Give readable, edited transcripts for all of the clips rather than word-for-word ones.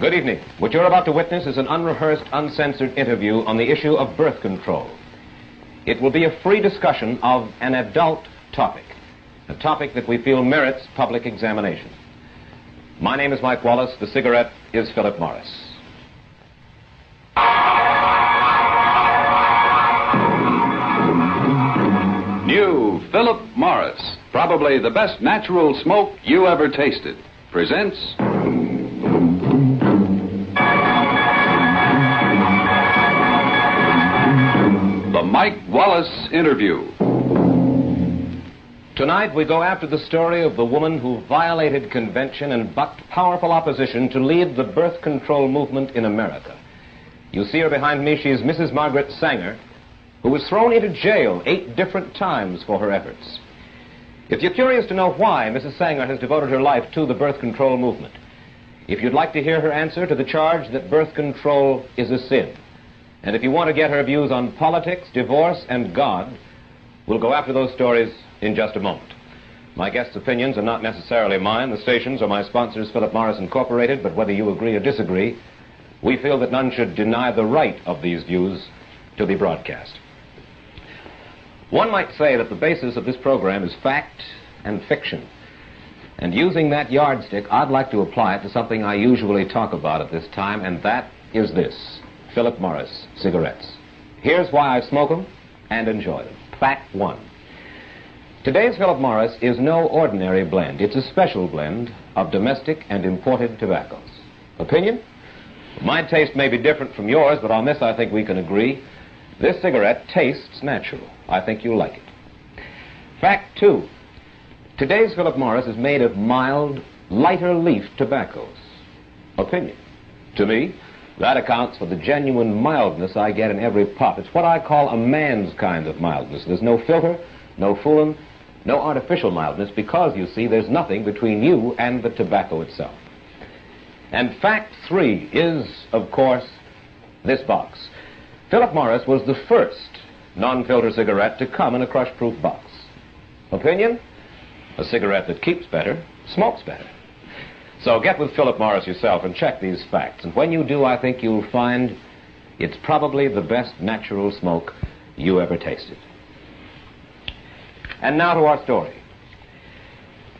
Good evening. What you're about to witness is an unrehearsed, uncensored interview on the issue of birth control. It will be a free discussion of an adult topic, a topic that we feel merits public examination. My name is Mike Wallace. The cigarette is Philip Morris. New Philip Morris, probably the best natural smoke you ever tasted, presents The Mike Wallace Interview. Tonight we go after the story of the woman who violated convention and bucked powerful opposition to lead the birth control movement in America. You see her behind me. She is Mrs. Margaret Sanger, who was thrown into jail 8 different times for her efforts. If you're curious to know why Mrs. Sanger has devoted her life to the birth control movement, if you'd like to hear her answer to the charge that birth control is a sin, and if you want to get her views on politics, divorce, and God, we'll go after those stories in just a moment. My guests' opinions are not necessarily mine. The stations are my sponsors, Philip Morris Incorporated, but whether you agree or disagree, we feel that none should deny the right of these views to be broadcast. One might say that the basis of this program is fact and fiction. And using that yardstick, I'd like to apply it to something I usually talk about at this time, and that is this: Philip Morris cigarettes. Here's why I smoke them and enjoy them. Fact 1. Today's Philip Morris is no ordinary blend. It's a special blend of domestic and imported tobaccos. Opinion? My taste may be different from yours, but on this I think we can agree. This cigarette tastes natural. I think you'll like it. Fact 2. Today's Philip Morris is made of mild, lighter leaf tobaccos. Opinion. To me, that accounts for the genuine mildness I get in every puff. It's what I call a man's kind of mildness. There's no filter, no fooling, no artificial mildness, because, you see, there's nothing between you and the tobacco itself. And fact 3 is, of course, this box. Philip Morris was the first non-filter cigarette to come in a crush-proof box. Opinion? A cigarette that keeps better, smokes better. So get with Philip Morris yourself and check these facts. And when you do, I think you'll find it's probably the best natural smoke you ever tasted. And now to our story.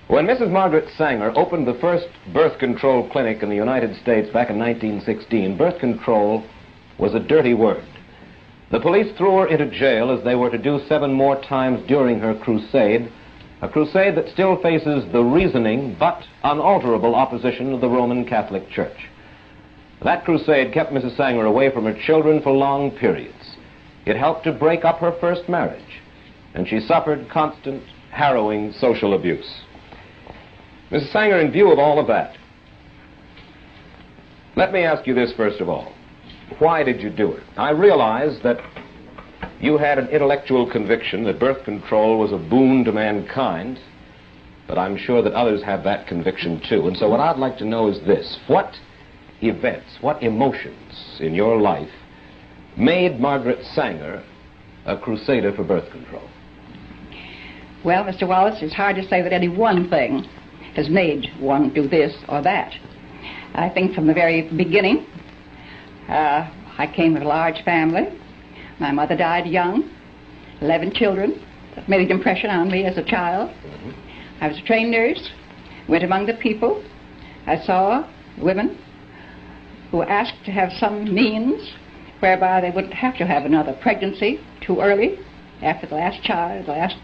When Mrs. Margaret Sanger opened the first birth control clinic in the United States back in 1916, birth control was a dirty word. The police threw her into jail, as they were to do 7 more times during her crusade, a crusade that still faces the reasoning but unalterable opposition of the Roman Catholic Church. That crusade kept Mrs. Sanger away from her children for long periods. It helped to break up her first marriage, and she suffered constant, harrowing social abuse. Mrs. Sanger, in view of all of that, let me ask you this first of all. Why did you do it? I realize that you had an intellectual conviction that birth control was a boon to mankind, but I'm sure that others have that conviction too. And so what I'd like to know is this: what events, what emotions in your life made Margaret Sanger a crusader for birth control? Well, Mr. Wallace, it's hard to say that any one thing has made one do this or that. I think from the very beginning, I came of a large family. My mother died young, 11 children. That made an impression on me as a child. I was a trained nurse, went among the people. I saw women who asked to have some means whereby they wouldn't have to have another pregnancy too early after the last child, the last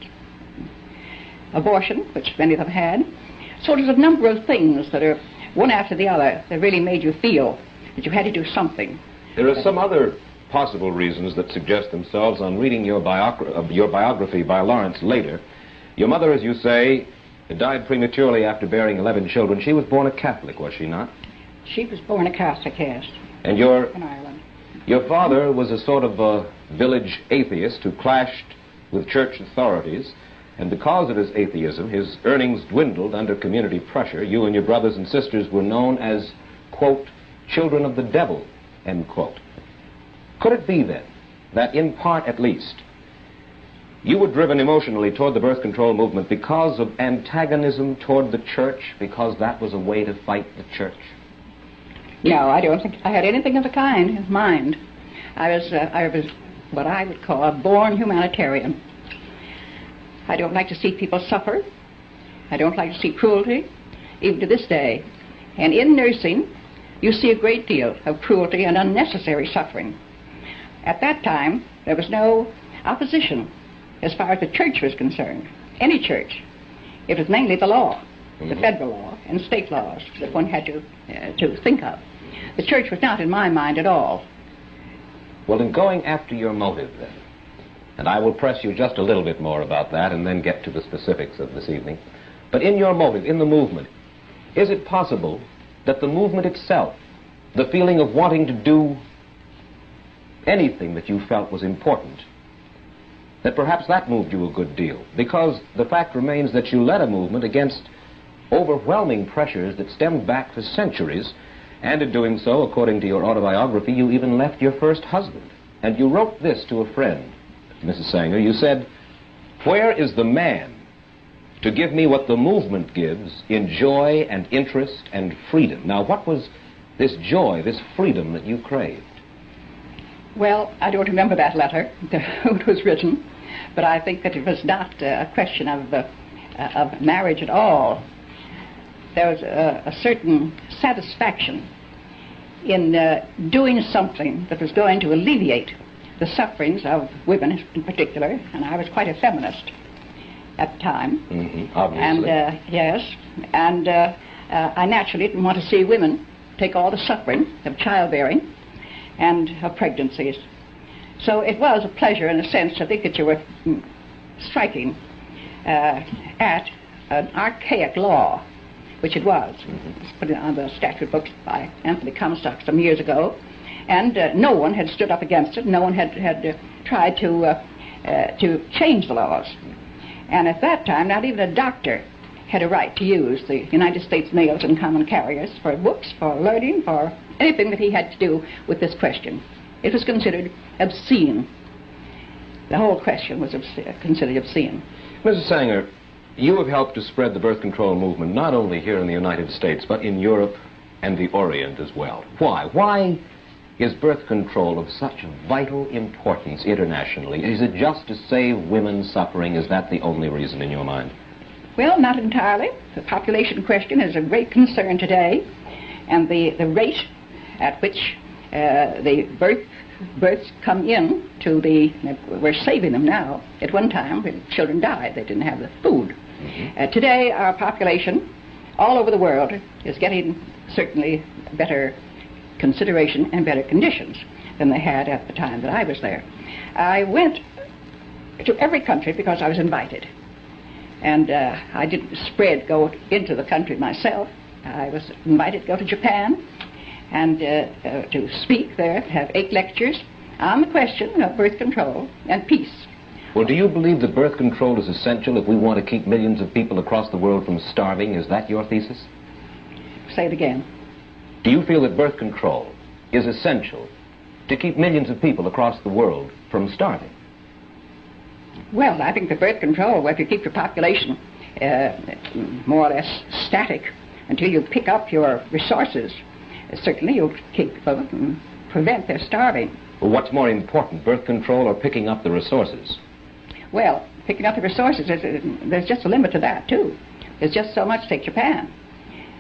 abortion, which many of them had. So there's a number of things that are one after the other that really made you feel that you had to do something. There are some other possible reasons that suggest themselves on reading your biography by Lawrence later. Your mother, as you say, died prematurely after bearing 11 children. She was born a Catholic, was she not? She was born a Catholic, yes. And in Ireland. Your father was a sort of a village atheist who clashed with church authorities, and because of his atheism, his earnings dwindled under community pressure. You and your brothers and sisters were known as, quote, children of the devil, end quote. Could it be, then, that in part at least, you were driven emotionally toward the birth control movement because of antagonism toward the church, because that was a way to fight the church? No, I don't think I had anything of the kind in mind. I was what I would call a born humanitarian. I don't like to see people suffer. I don't like to see cruelty, even to this day. And in nursing, you see a great deal of cruelty and unnecessary suffering. At that time, there was no opposition as far as the church was concerned, any church. It was mainly the law, the federal law and state laws that one had to think of. The church was not in my mind at all. Well, in going after your motive, then, and I will press you just a little bit more about that and then get to the specifics of this evening, but in your motive, in the movement, is it possible that the movement itself, the feeling of wanting to do anything that you felt was important, that perhaps that moved you a good deal? Because the fact remains that you led a movement against overwhelming pressures that stemmed back for centuries, and in doing so, according to your autobiography, you even left your first husband. And you wrote this to a friend, Mrs. Sanger. You said, "Where is the man to give me what the movement gives in joy and interest and freedom?" Now, what was this joy, this freedom that you craved? Well, I don't remember that letter, who it was written, but I think that it was not a question of marriage at all. There was a certain satisfaction in doing something that was going to alleviate the sufferings of women in particular, and I was quite a feminist at the time. Obviously. And yes, and I naturally didn't want to see women take all the suffering of childbearing and of pregnancies. So it was a pleasure, in a sense, to think that you were striking at an archaic law, which it was. It's put on the statute books by Anthony Comstock some years ago, and no one had stood up against it. No one had tried to change the laws. And at that time, not even a doctor had a right to use the United States mails and common carriers for books, for learning, for anything that he had to do with this question. It was considered obscene. The whole question was considered obscene. Mrs. Sanger, you have helped to spread the birth control movement not only here in the United States, but in Europe and the Orient as well. Why? Why is birth control of such vital importance internationally? Is it just to save women suffering? Is that the only reason in your mind? Well, not entirely. The population question is a great concern today, and the rate at which the births come in to we're saving them now. At one time, when children died, they didn't have the food. Today, our population all over the world is getting certainly better consideration and better conditions than they had at the time that I was there. I went to every country because I was invited. And I didn't go into the country myself. I was invited to go to Japan and to speak there, have 8 lectures on the question of birth control and peace. Well, do you believe that birth control is essential if we want to keep millions of people across the world from starving? Is that your thesis? Say it again. Do you feel that birth control is essential to keep millions of people across the world from starving? Well, I think that birth control, if you keep your population more or less static until you pick up your resources, certainly you'll keep them and prevent their starving. Well, what's more important, birth control or picking up the resources? Well, picking up the resources, there's just a limit to that, too. There's just so much. Take Japan.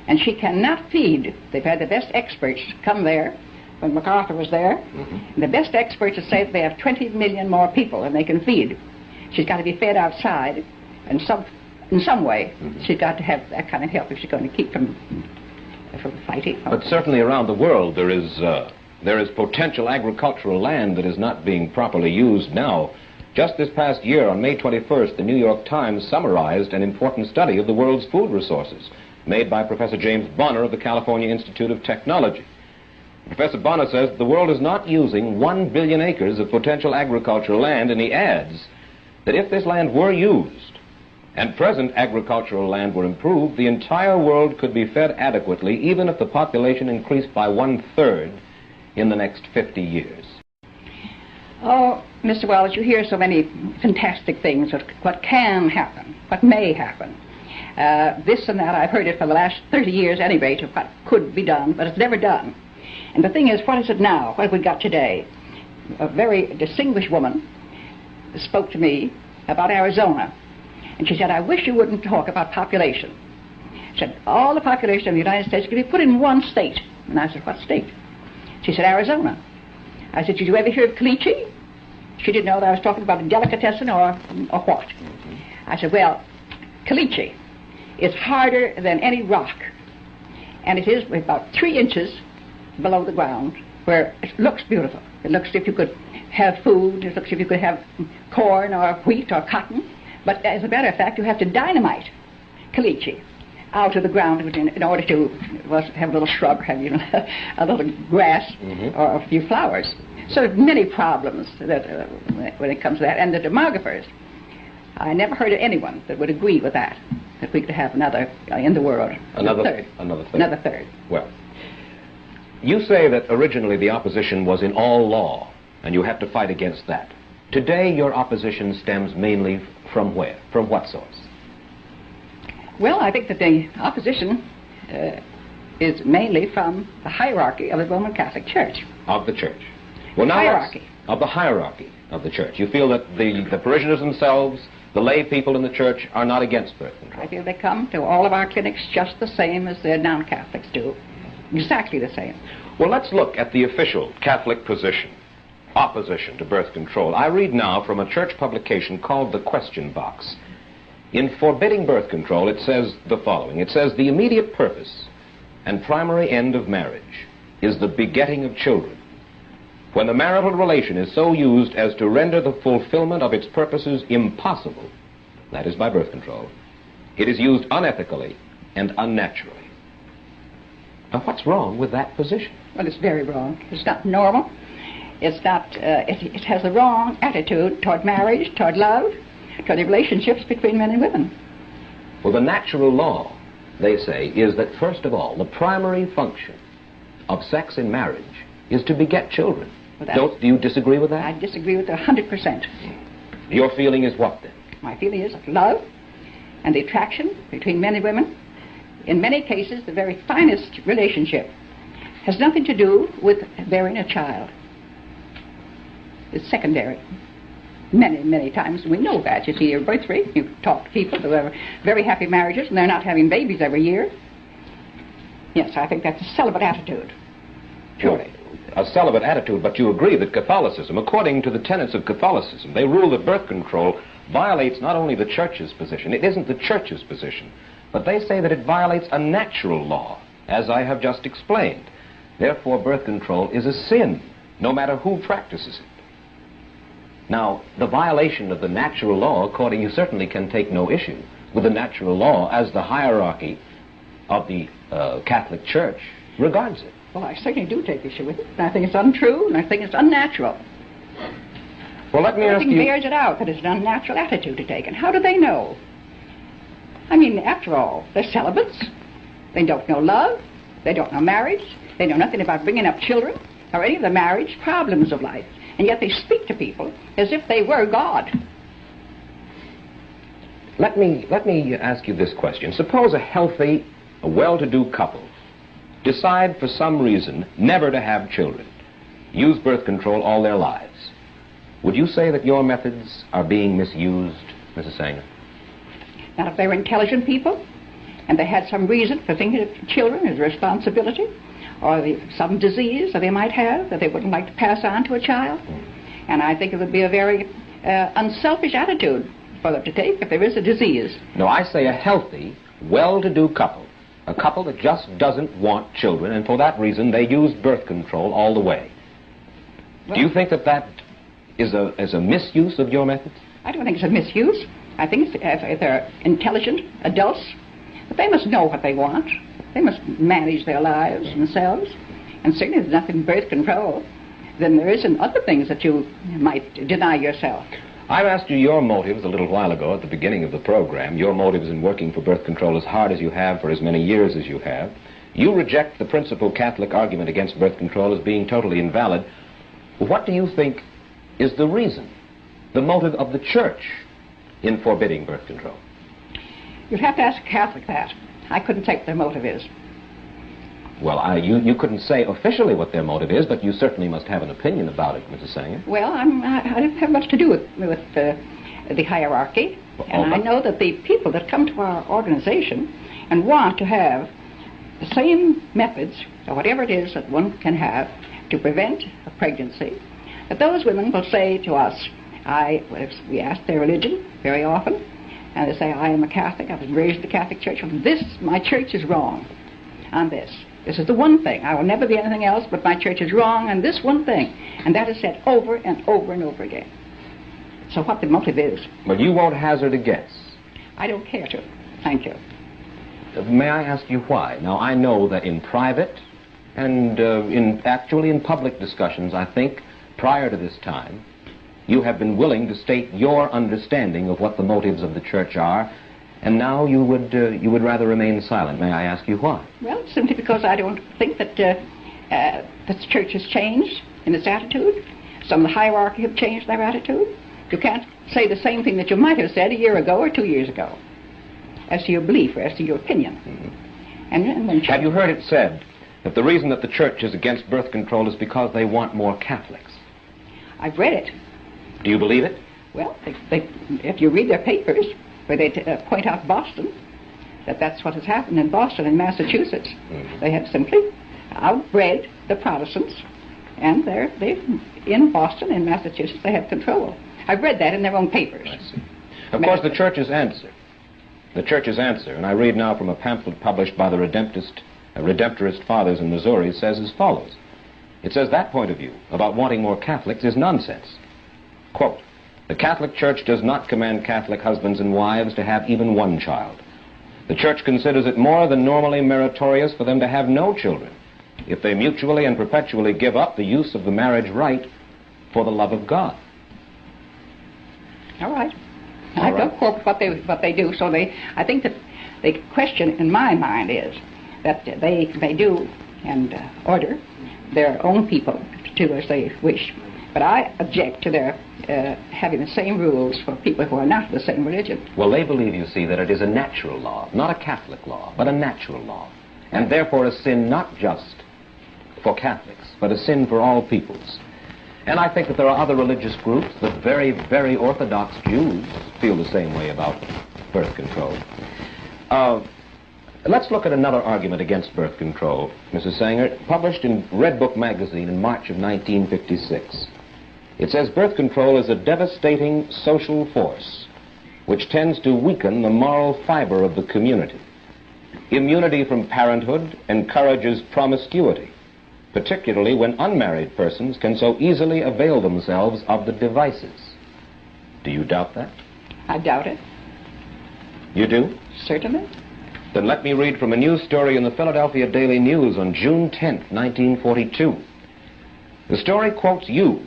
And she cannot feed. They've had the best experts come there when MacArthur was there. And the best experts have said they have 20 million more people than they can feed. She's got to be fed outside in some way. She's got to have that kind of help if she's going to keep from fighting. But certainly around the world there is potential agricultural land that is not being properly used now. Just this past year, on May 21st, the New York Times summarized an important study of the world's food resources made by Professor James Bonner of the California Institute of Technology. Professor Bonner says the world is not using 1 billion acres of potential agricultural land, and he adds that if this land were used and present agricultural land were improved, the entire world could be fed adequately, even if the population increased by 1/3 in the next 50 years. Oh, Mr. Wallace, you hear so many fantastic things of what can happen, what may happen. This and that, I've heard it for the last 30 years, at any rate, of what could be done, but it's never done. And the thing is, what is it now? What have we got today? A very distinguished woman spoke to me about Arizona. And she said, I wish you wouldn't talk about population. She said, all the population of the United States could be put in one state. And I said, what state? She said, Arizona. I said, did you ever hear of caliche? She didn't know that I was talking about a delicatessen or what. I said, well, caliche is harder than any rock. And it is about 3 inches below the ground, where it looks beautiful. It looks as if you could have food. It looks as if you could have corn or wheat or cotton. But as a matter of fact, you have to dynamite caliche out of the ground in order to have a little shrub, have a little grass or a few flowers. So there are many problems that when it comes to that. And the demographers, I never heard of anyone that would agree with that we could have another in the world. Another third. Well, you say that originally the opposition was in all law, and you have to fight against that. Today, your opposition stems mainly from where? From what source? Well, I think that the opposition is mainly from the hierarchy of the Roman Catholic Church. Of the Church. Well, now hierarchy. Of the hierarchy of the Church. You feel that the parishioners themselves, the lay people in the Church, are not against birth control? I feel they come to all of our clinics just the same as the non-Catholics do. Exactly the same. Well, let's look at the official Catholic position. Opposition to birth control. I read now from a church publication called The Question Box. In forbidding birth control, it says the following. It says, the immediate purpose and primary end of marriage is the begetting of children. When the marital relation is so used as to render the fulfillment of its purposes impossible, that is by birth control, it is used unethically and unnaturally. Now, what's wrong with that position? Well, it's very wrong. It's not normal. It's not, it has the wrong attitude toward marriage, toward love, toward the relationships between men and women. Well, the natural law, they say, is that, first of all, the primary function of sex in marriage is to beget children. Well, do you disagree with that? I disagree with it 100%. Your feeling is what, then? My feeling is love and the attraction between men and women. In many cases, the very finest relationship has nothing to do with bearing a child. It's secondary. Many, many times we know that. You see your birth rate, you talk to people who have very happy marriages and they're not having babies every year. Yes, I think that's a celibate attitude. Surely. A celibate attitude, but you agree that Catholicism, according to the tenets of Catholicism, they rule that birth control violates not only the Church's position, it isn't the Church's position, but they say that it violates a natural law, as I have just explained. Therefore, birth control is a sin, no matter who practices it. Now, the violation of the natural law, according, you certainly can take no issue with the natural law as the hierarchy of the Catholic Church regards it. Well, I certainly do take issue with it. And I think it's untrue, and I think it's unnatural. Well, let me ask you... Everything bears it out that it's an unnatural attitude to take. And how do they know? I mean, after all, they're celibates. They don't know love. They don't know marriage. They know nothing about bringing up children or any of the marriage problems of life. And yet they speak to people as if they were God. Let me ask you this question. Suppose a healthy, a well-to-do couple decide for some reason never to have children, use birth control all their lives. Would you say that your methods are being misused, Mrs. Sanger? Now, if they were intelligent people and they had some reason for thinking of children as a responsibility, or some disease that they might have that they wouldn't like to pass on to a child. And I think it would be a very unselfish attitude for them to take if there is a disease. No, I say a healthy, well-to-do couple, a couple that just doesn't want children, and for that reason they use birth control all the way. Well, do you think that that is a misuse of your methods? I don't think it's a misuse. I think if they're intelligent adults, but they must know what they want. They must manage their lives themselves. And certainly there's nothing in birth control than there is in other things that you might deny yourself. I've asked you your motives a little while ago at the beginning of the program, your motives in working for birth control as hard as you have for as many years as you have. You reject the principal Catholic argument against birth control as being totally invalid. What do you think is the reason, the motive of the Church in forbidding birth control? You'd have to ask a Catholic that. I couldn't say what their motive is. Well, you couldn't say officially what their motive is, but you certainly must have an opinion about it, Mrs. Sanger. Well, I don't have much to do with the hierarchy. And I know that the people that come to our organization and want to have the same methods, or whatever it is that one can have to prevent a pregnancy, that those women will say to us, we ask their religion very often, and they say, I am a Catholic, I was raised in the Catholic Church, my church is wrong on this. This is the one thing. I will never be anything else, but my church is wrong on this one thing. And that is said over and over and over again. So what the motive is. Well, you won't hazard a guess. I don't care to. Thank you. May I ask you why? Now, I know that in private and actually in public discussions, I think, prior to this time, you have been willing to state your understanding of what the motives of the church are, and now you would rather remain silent. May I ask you why? Well, simply because I don't think that the church has changed in its attitude. Some of the hierarchy have changed their attitude. You can't say the same thing that you might have said a year ago or 2 years ago, as to your belief or as to your opinion. Mm-hmm. And when have you heard it said that the reason that the church is against birth control is because they want more Catholics? I've read it. Do you believe it? Well, if you read their papers, where they point out Boston, that's what has happened in Boston and Massachusetts. Mm-hmm. They have simply outbred the Protestants, and they in Boston and Massachusetts they have control. I've read that in their own papers. I see. Of course, the church's answer, and I read now from a pamphlet published by the Redemptorist Fathers in Missouri, says as follows. It says that point of view about wanting more Catholics is nonsense. Quote, the Catholic Church does not command Catholic husbands and wives to have even one child. The Church considers it more than normally meritorious for them to have no children if they mutually and perpetually give up the use of the marriage rite for the love of God. All right. I don't quote what they do, so I think that the question in my mind is that they do and order their own people to do as they wish. But I object to their having the same rules for people who are not of the same religion. Well, they believe, you see, that it is a natural law, not a Catholic law, but a natural law, and therefore a sin not just for Catholics, but a sin for all peoples. And I think that there are other religious groups, the very, very Orthodox Jews feel the same way about birth control. Let's look at another argument against birth control, Mrs. Sanger, published in Red Book magazine in March of 1956. It says birth control is a devastating social force which tends to weaken the moral fiber of the community. Immunity from parenthood encourages promiscuity, particularly when unmarried persons can so easily avail themselves of the devices. Do you doubt that? I doubt it. You do? Certainly. Then let me read from a news story in the Philadelphia Daily News on June 10th, 1942. The story quotes you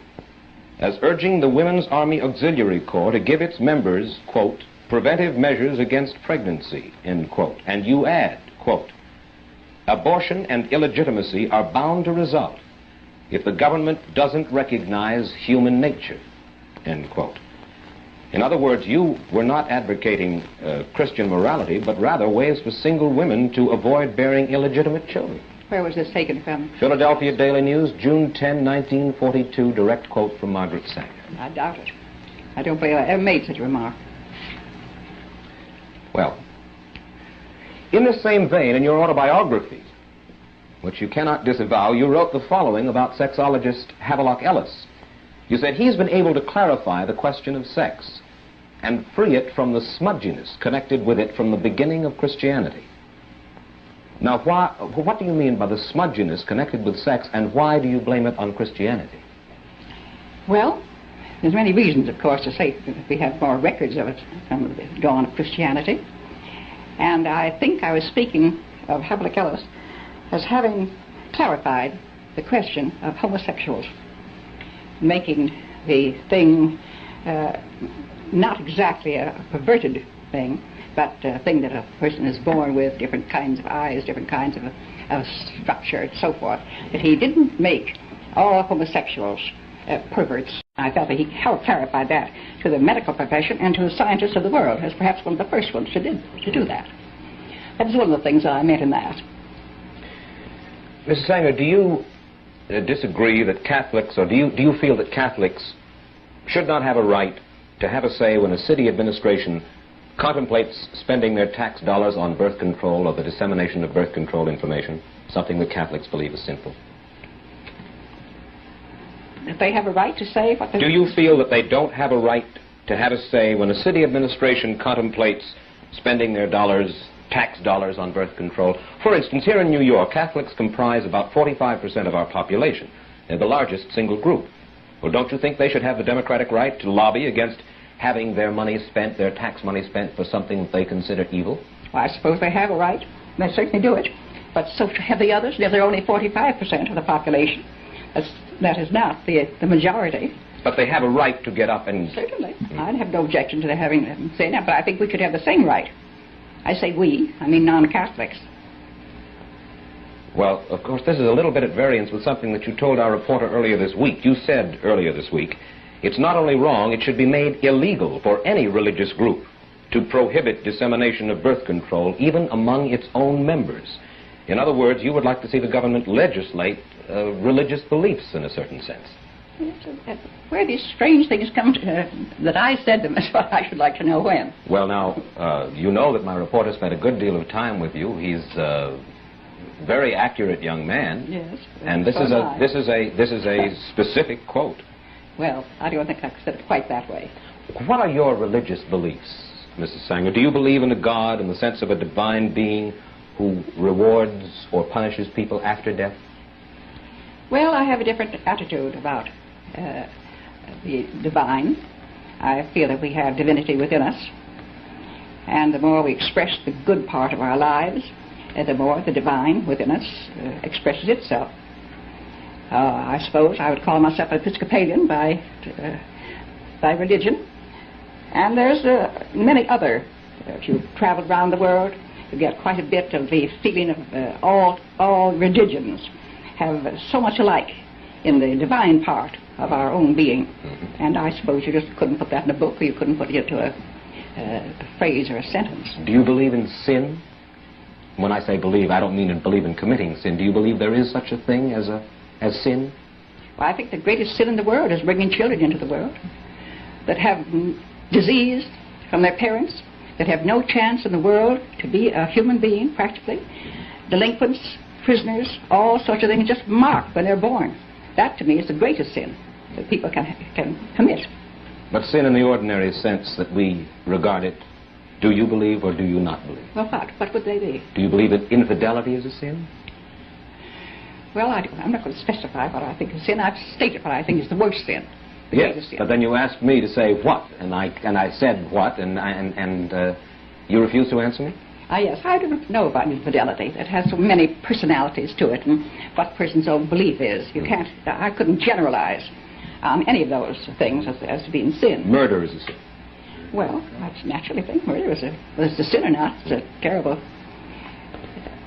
as urging the Women's Army Auxiliary Corps to give its members, quote, preventive measures against pregnancy, end quote. And you add, quote, abortion and illegitimacy are bound to result if the government doesn't recognize human nature, end quote. In other words, you were not advocating Christian morality, but rather ways for single women to avoid bearing illegitimate children. Where was this taken from? Philadelphia Daily News, June 10, 1942, direct quote from Margaret Sanger. I doubt it. I don't believe I ever made such a remark. Well, in the same vein, in your autobiography, which you cannot disavow, you wrote the following about sexologist Havelock Ellis. You said he's been able to clarify the question of sex and free it from the smudginess connected with it from the beginning of Christianity. Now, what do you mean by the smudginess connected with sex, and why do you blame it on Christianity? Well, there's many reasons, of course, to say that we have more records of it from the dawn of Christianity. And I think I was speaking of Havelock Ellis as having clarified the question of homosexuals, making the thing not exactly a perverted thing, but a thing that a person is born with, different kinds of eyes, different kinds of structure, and so forth. That he didn't make all homosexuals perverts. I felt that he clarified that to the medical profession and to the scientists of the world, as perhaps one of the first ones to do that. That was one of the things I meant in that. Mrs. Sanger, do you disagree that Catholics, or do you feel that Catholics should not have a right to have a say when a city administration contemplates spending their tax dollars on birth control or the dissemination of birth control information, something that Catholics believe is sinful? That they have a right to say what they... Do you feel that they don't have a right to have a say when a city administration contemplates spending their dollars, tax dollars, on birth control? For instance, here in New York, Catholics comprise about 45% of our population. They're the largest single group. Well, don't you think they should have the democratic right to lobby against having their money spent, their tax money spent, for something that they consider evil? Well, I suppose they have a right. They certainly do it. But so have the others. They're only 45% of the population. That is not the majority. But they have a right to get up and... Certainly. I'd have no objection to having them say that, but I think we should have the same right. I say we, I mean non-Catholics. Well, of course, this is a little bit at variance with something that you told our reporter earlier this week. You said earlier this week, it's not only wrong, it should be made illegal for any religious group to prohibit dissemination of birth control, even among its own members. In other words, you would like to see the government legislate religious beliefs in a certain sense. Where these strange things come to, that I said them is what I should like to know when. Well, now, you know that my reporter spent a good deal of time with you. He's a very accurate young man. Yes. And this is a specific quote. Well, I don't think I said it quite that way. What are your religious beliefs, Mrs. Sanger? Do you believe in a God in the sense of a divine being who rewards or punishes people after death? Well, I have a different attitude about the divine. I feel that we have divinity within us, and the more we express the good part of our lives, the more the divine within us expresses itself. I suppose I would call myself an Episcopalian by religion, and there's many other. If you travel around the world, you get quite a bit of the feeling of all religions have so much alike in the divine part of our own being. And I suppose you just couldn't put that in a book, or you couldn't put it into a phrase or a sentence. Do you believe in sin? When I say believe, I don't mean believe in committing sin. Do you believe there is such a thing as sin? Well, I think the greatest sin in the world is bringing children into the world that have disease from their parents, that have no chance in the world to be a human being, practically. Delinquents, prisoners, all sorts of things just marked when they're born. That, to me, is the greatest sin that people can commit. But sin in the ordinary sense that we regard it, do you believe or do you not believe? Well, what would they be? Do you believe that infidelity is a sin? Well, I'm not going to specify what I think is sin. I've stated what I think is the worst sin. Yes, but then you asked me to say what, and I said what, and you refused to answer me? Yes, I don't know about infidelity. It has so many personalities to it, and what a person's own belief is. I couldn't generalize any of those things as being sin. Murder is a sin. Well, I naturally think murder is a sin or not. It's a terrible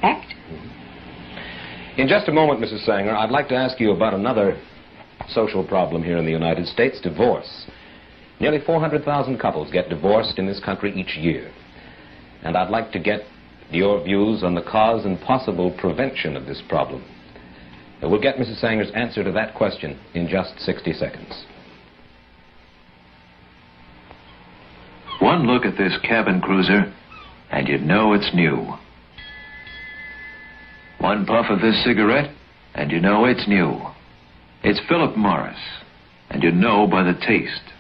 act. In just a moment, Mrs. Sanger, I'd like to ask you about another social problem here in the United States, divorce. Nearly 400,000 couples get divorced in this country each year. And I'd like to get your views on the cause and possible prevention of this problem. We'll get Mrs. Sanger's answer to that question in just 60 seconds. One look at this cabin cruiser, and you'd know it's new. One puff of this cigarette, and you know it's new. It's Philip Morris, and you know by the taste.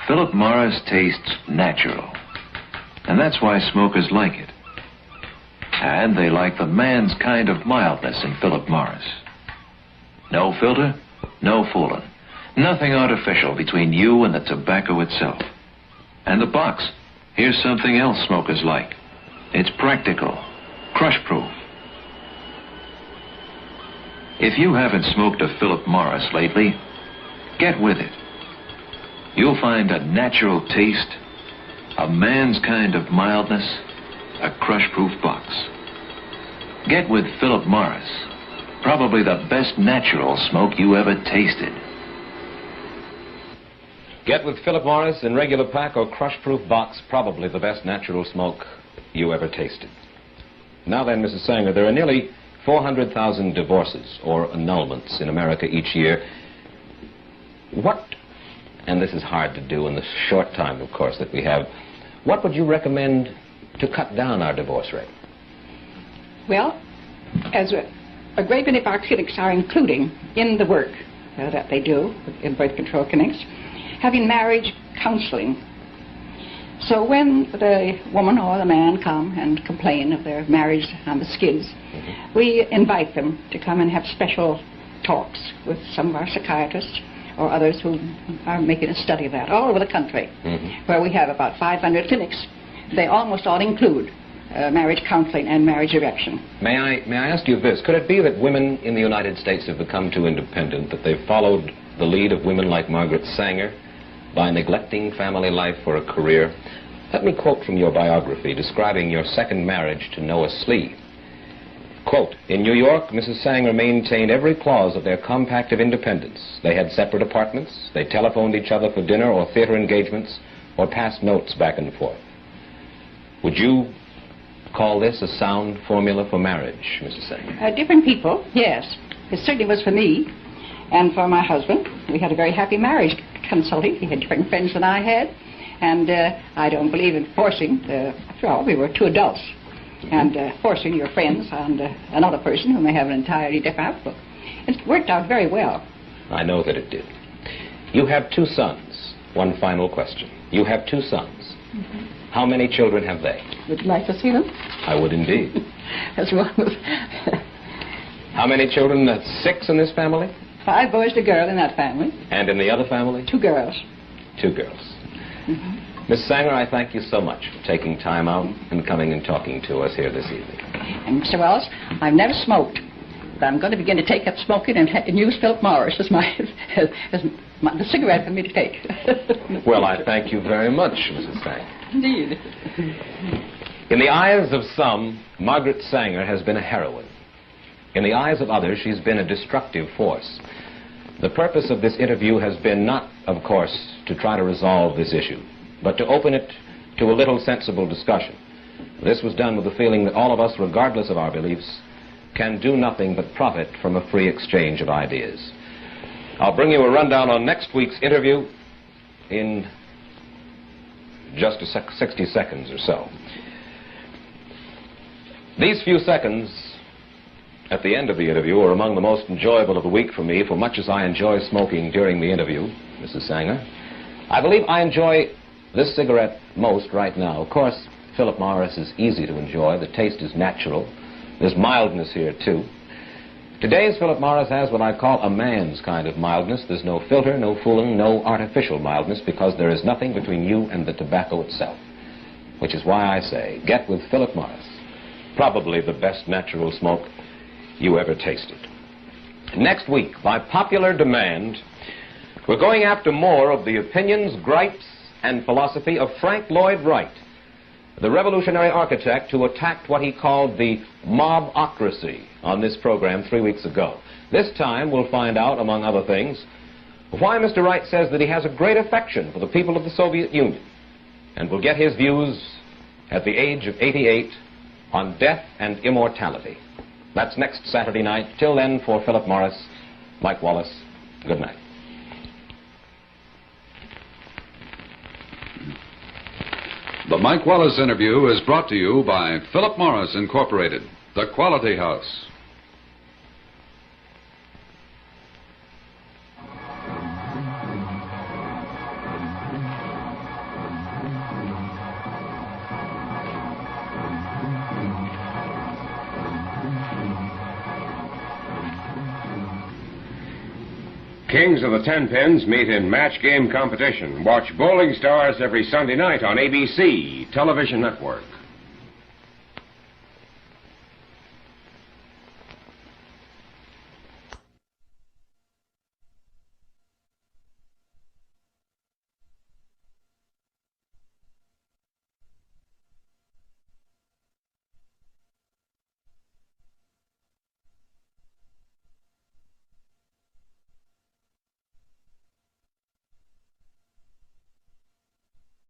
Philip Morris tastes natural, and that's why smokers like it. And they like the man's kind of mildness in Philip Morris. No filter, no fooling. Nothing artificial between you and the tobacco itself. And the box, here's something else smokers like. It's practical, crush-proof. If you haven't smoked a Philip Morris lately, get with it. You'll find a natural taste, a man's kind of mildness, a crush-proof box. Get with Philip Morris, probably the best natural smoke you ever tasted. Get with Philip Morris in regular pack or crush-proof box, probably the best natural smoke you ever tasted. Now then, Mrs. Sanger, there are nearly 400,000 divorces or annulments in America each year. What, and this is hard to do in the short time, of course, that we have, what would you recommend to cut down our divorce rate? Well, as a great many of our clinics are including in the work that they do in birth control clinics, having marriage counseling. So when the woman or the man come and complain of their marriage on the skids, we invite them to come and have special talks with some of our psychiatrists or others who are making a study of that all over the country, where we have about 500 clinics. They almost all include marriage counseling and marriage direction. May I ask you this? Could it be that women in the United States have become too independent, that they've followed the lead of women like Margaret Sanger by neglecting family life for a career? Let me quote from your biography describing your second marriage to Noah Slee. Quote, "In New York, Mrs. Sanger maintained every clause of their compact of independence. They had separate apartments, they telephoned each other for dinner or theater engagements, or passed notes back and forth." Would you call this a sound formula for marriage, Mrs. Sanger? Different people, yes. It certainly was for me and for my husband. We had a very happy marriage consulting. He had different friends than I had, and I don't believe in forcing, after all, we were two adults, and forcing your friends on another person who may have an entirely different outlook. It worked out very well. I know that it did. You have two sons. One final question. You have two sons. How many children have they? Would you like to see them? I would indeed. As well as How many children? That's 6 in this family? 5 boys and a girl in that family. And in the other family? 2 girls. 2 girls. Miss Sanger, I thank you so much for taking time out and coming and talking to us here this evening. And Mr. Wells, I've never smoked, but I'm going to begin to take up smoking and use Philip Morris as the cigarette for me to take. Well, I thank you very much, Mrs. Sanger. Indeed. In the eyes of some, Margaret Sanger has been a heroine. In the eyes of others, she's been a destructive force. The purpose of this interview has been not, of course, to try to resolve this issue, but to open it to a little sensible discussion. This was done with the feeling that all of us, regardless of our beliefs, can do nothing but profit from a free exchange of ideas. I'll bring you a rundown on next week's interview in just 60 seconds or so. These few seconds at the end of the interview are among the most enjoyable of the week for me, for much as I enjoy smoking during the interview, Mrs. Sanger. I believe I enjoy this cigarette most right now. Of course, Philip Morris is easy to enjoy. The taste is natural. There's mildness here, too. Today's Philip Morris has what I call a man's kind of mildness. There's no filter, no fooling, no artificial mildness, because there is nothing between you and the tobacco itself. Which is why I say, get with Philip Morris. Probably the best natural smoke you ever tasted. Next week, by popular demand, we're going after more of the opinions, gripes, and philosophy of Frank Lloyd Wright, the revolutionary architect who attacked what he called the mobocracy on this program 3 weeks ago. This time we'll find out, among other things, why Mr. Wright says that he has a great affection for the people of the Soviet Union. And we'll get his views at the age of 88 on death and immortality. That's next Saturday night. Till then, for Philip Morris, Mike Wallace, good night. The Mike Wallace interview is brought to you by Philip Morris Incorporated, the Quality House. Kings of the Ten Pins meet in match game competition. Watch Bowling Stars every Sunday night on ABC Television Network.